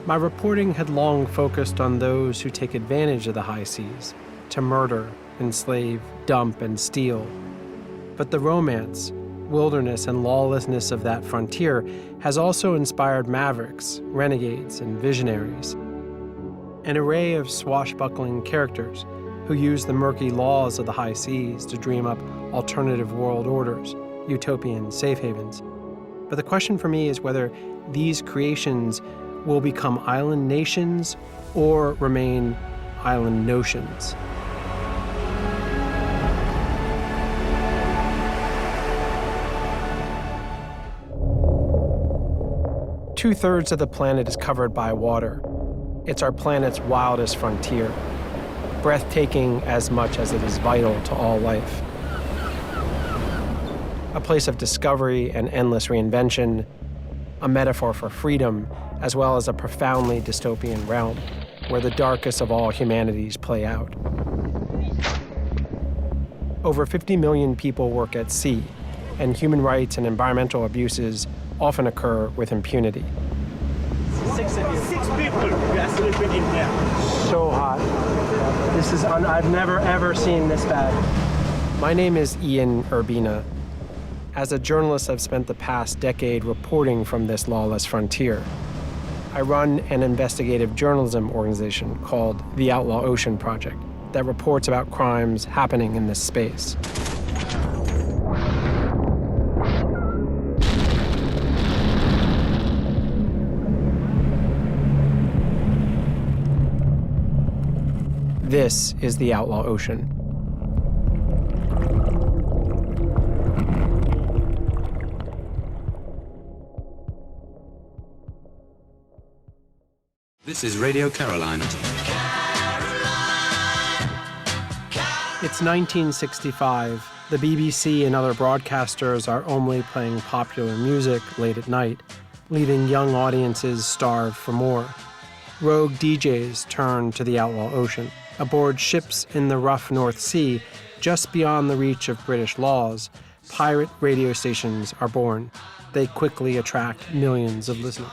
My reporting had long focused on those who take advantage of the high seas to murder, enslave, dump, and steal. But the romance, wilderness, and lawlessness of that frontier has also inspired mavericks, renegades, and visionaries. An array of swashbuckling characters who use the murky laws of the high seas to dream up alternative world orders, utopian safe havens. But the question for me is whether these creations will become island nations or remain island notions. Two-thirds of the planet is covered by water. It's our planet's wildest frontier, breathtaking as much as it is vital to all life. A place of discovery and endless reinvention, a metaphor for freedom, as well as a profoundly dystopian realm where the darkest of all humanities play out. Over 50 million people work at sea, and human rights and environmental abuses often occur with impunity. Six people we are sleeping in here. So hot. This is I've never ever seen this bad. My name is Ian Urbina. As a journalist, I've spent the past decade reporting from this lawless frontier. I run an investigative journalism organization called the Outlaw Ocean Project that reports about crimes happening in this space. This is the Outlaw Ocean. This is Radio Caroline. It's 1965. The BBC and other broadcasters are only playing popular music late at night, leaving young audiences starved for more. Rogue DJs turn to the Outlaw Ocean. Aboard ships in the rough North Sea, just beyond the reach of British laws, pirate radio stations are born. They quickly attract millions of listeners.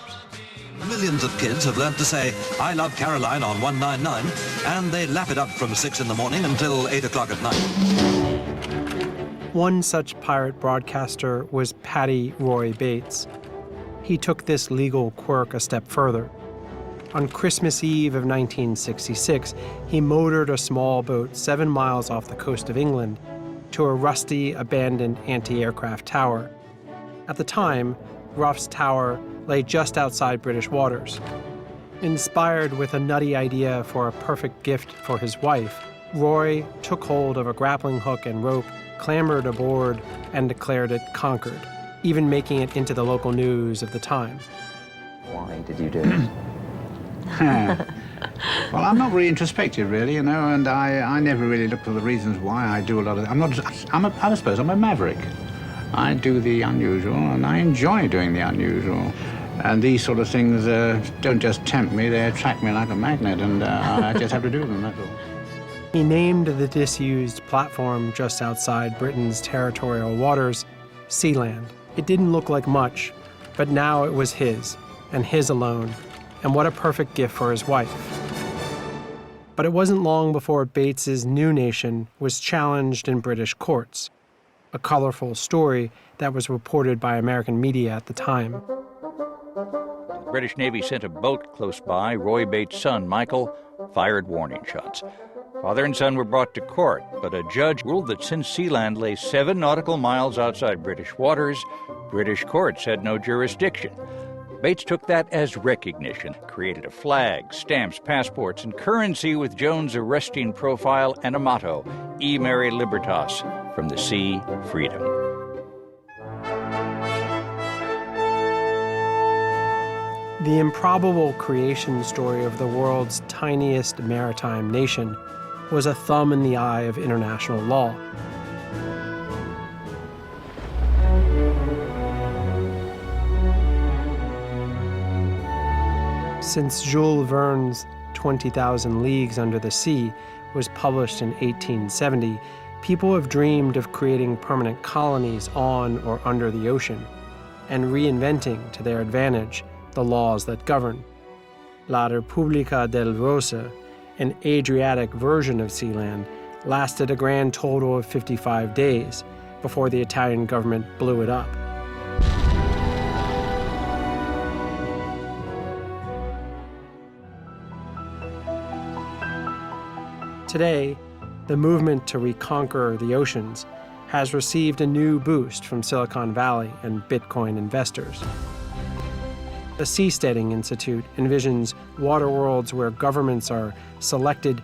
Millions of kids have learnt to say, "I love Caroline" on 199, and they lap it up from 6 in the morning until 8 o'clock at night. One such pirate broadcaster was Paddy Roy Bates. He took this legal quirk a step further. On Christmas Eve of 1966, he motored a small boat 7 miles off the coast of England to a rusty, abandoned anti-aircraft tower. At the time, Ruff's Tower lay just outside British waters. Inspired with a nutty idea for a perfect gift for his wife, Roy took hold of a grappling hook and rope, clambered aboard, and declared it conquered, even making it into the local news of the time. Why did you do it? Well, I'm not really introspective, really, you know, and I never really look for the reasons why I do a lot of it. I suppose I'm a maverick. I do the unusual, and I enjoy doing the unusual. And these sort of things don't just tempt me, they attract me like a magnet, and I just have to do them, that's all. He named the disused platform just outside Britain's territorial waters Sealand. It didn't look like much, but now it was his, and his alone. And what a perfect gift for his wife. But it wasn't long before Bates's new nation was challenged in British courts, a colorful story that was reported by American media at the time. The British Navy sent a boat close by. Roy Bates' son, Michael, fired warning shots. Father and son were brought to court, but a judge ruled that since Sealand lay 7 nautical miles outside British waters, British courts had no jurisdiction. Bates took that as recognition, created a flag, stamps, passports, and currency with Jones' arresting profile and a motto, E Mare Libertas, from the sea, freedom. The improbable creation story of the world's tiniest maritime nation was a thumb in the eye of international law. Since Jules Verne's 20,000 Leagues Under the Sea was published in 1870, people have dreamed of creating permanent colonies on or under the ocean and reinventing to their advantage the laws that govern. La Repubblica del Rosa, an Adriatic version of Sealand, lasted a grand total of 55 days before the Italian government blew it up. Today, the movement to reconquer the oceans has received a new boost from Silicon Valley and Bitcoin investors. The Seasteading Institute envisions water worlds where governments are selected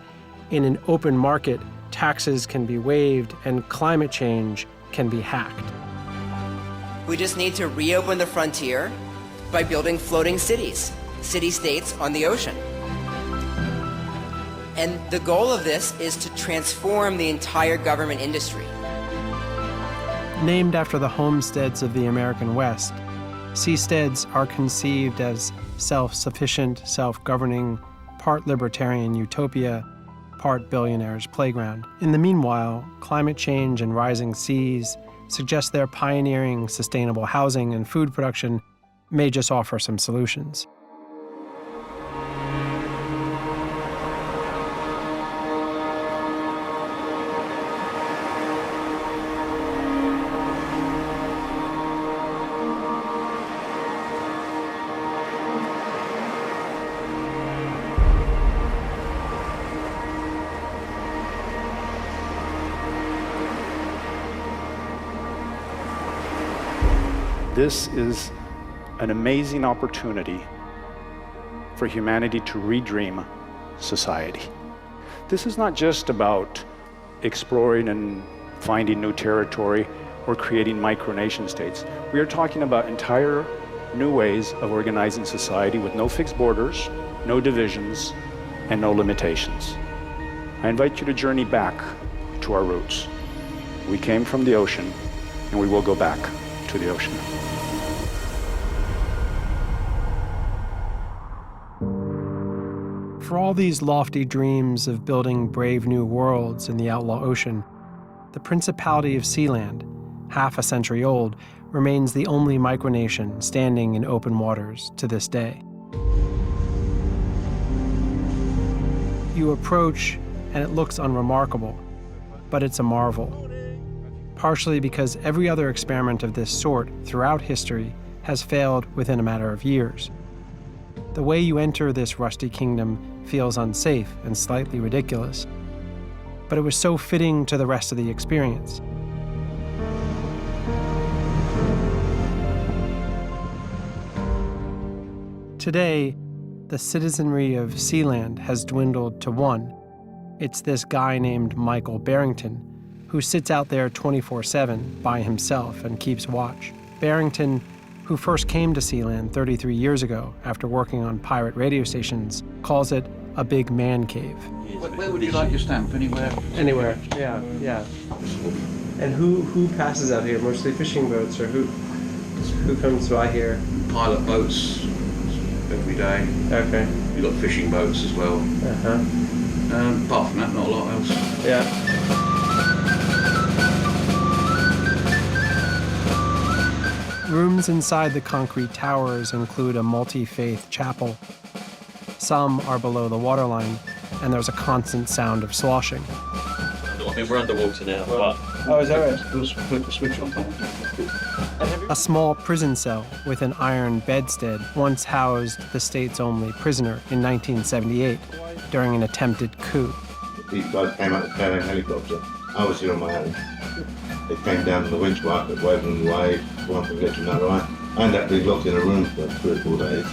in an open market, taxes can be waived, and climate change can be hacked. We just need to reopen the frontier by building floating cities, city-states on the ocean. And the goal of this is to transform the entire government industry. Named after the homesteads of the American West, seasteads are conceived as self-sufficient, self-governing, part libertarian utopia, part billionaire's playground. In the meanwhile, climate change and rising seas suggest their pioneering sustainable housing and food production may just offer some solutions. This is an amazing opportunity for humanity to redream society. This is not just about exploring and finding new territory or creating micronation states. We are talking about entire new ways of organizing society with no fixed borders, no divisions, and no limitations. I invite you to journey back to our roots. We came from the ocean, and we will go back to the ocean. For all these lofty dreams of building brave new worlds in the outlaw ocean, the Principality of Sealand, half a century old, remains the only micronation standing in open waters to this day. You approach, and it looks unremarkable, but it's a marvel. Partially because every other experiment of this sort throughout history has failed within a matter of years. The way you enter this rusty kingdom feels unsafe and slightly ridiculous, but it was so fitting to the rest of the experience. Today, the citizenry of Sealand has dwindled to one. It's this guy named Michael Barrington, who sits out there 24/7 by himself and keeps watch. Barrington, who first came to Sealand 33 years ago after working on pirate radio stations, calls it a big man cave. Where would you like your stamp? Anywhere? Anywhere, yeah. And who passes out here? Mostly fishing boats, or who comes by here? Pilot boats every day. Okay. You've got fishing boats as well. Apart from that, not a lot else. Yeah. Rooms inside the concrete towers include a multi-faith chapel. Some are below the waterline, and there's a constant sound of sloshing. I mean, we're underwater now, but... Oh, is that right? Just flip the switch on. A small prison cell with an iron bedstead once housed the state's only prisoner in 1978 during an attempted coup. These guys came out of the helicopter. I was here on my own. They came down to the winch market, waving away, one thing led to another. I ended up being locked in a room for 3 or 4 days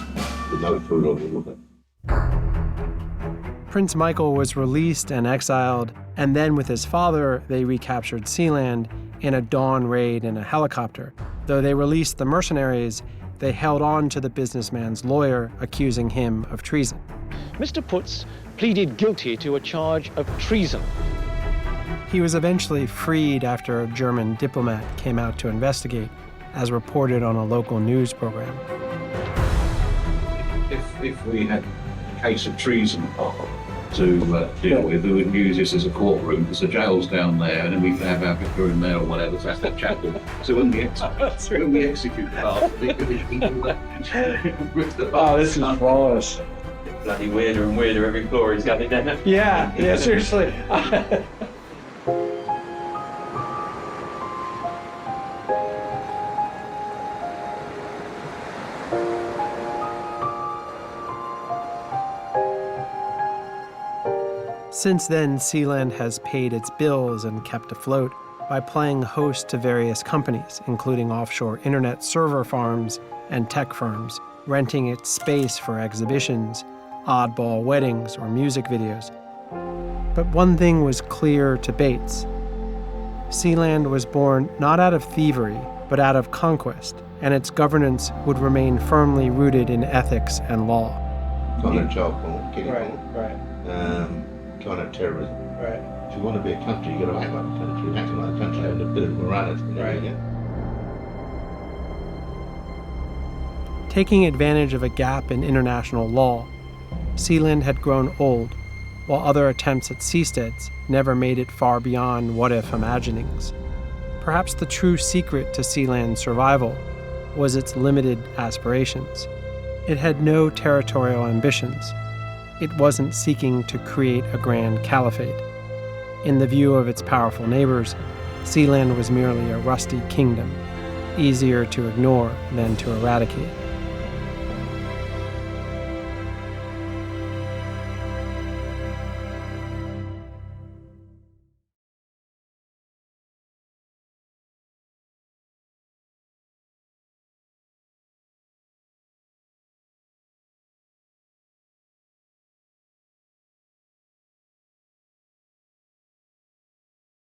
with no food or water. Prince Michael was released and exiled, and then with his father, they recaptured Sealand in a dawn raid in a helicopter. Though they released the mercenaries, they held on to the businessman's lawyer, accusing him of treason. Mr. Putz pleaded guilty to a charge of treason. He was eventually freed after a German diplomat came out to investigate, as reported on a local news program. If we had a case of treason to deal with, we would use this as a courtroom, because the jail's down there, and then we could have our vicar in there or whatever, so that's the chapel. So when we execute the part, Oh, this is flawless. bloody weirder and weirder every floor he's going down. Yeah, seriously. Since then, Sealand has paid its bills and kept afloat by playing host to various companies, including offshore internet server farms and tech firms, renting its space for exhibitions, oddball weddings, or music videos. But one thing was clear to Bates. Sealand was born not out of thievery, but out of conquest, and its governance would remain firmly rooted in ethics and law. Kind of child porn, kiddie porn. Right. Kind of terrorism. Right. If you want to be a country, you've got to act like a country. Acting like a country and a bit of morality. Right. Yeah? Taking advantage of a gap in international law, Sealand had grown old, while other attempts at seasteads never made it far beyond what-if imaginings. Perhaps the true secret to Sealand's survival was its limited aspirations. It had no territorial ambitions. It wasn't seeking to create a grand caliphate. In the view of its powerful neighbors, Sealand was merely a rusty kingdom, easier to ignore than to eradicate.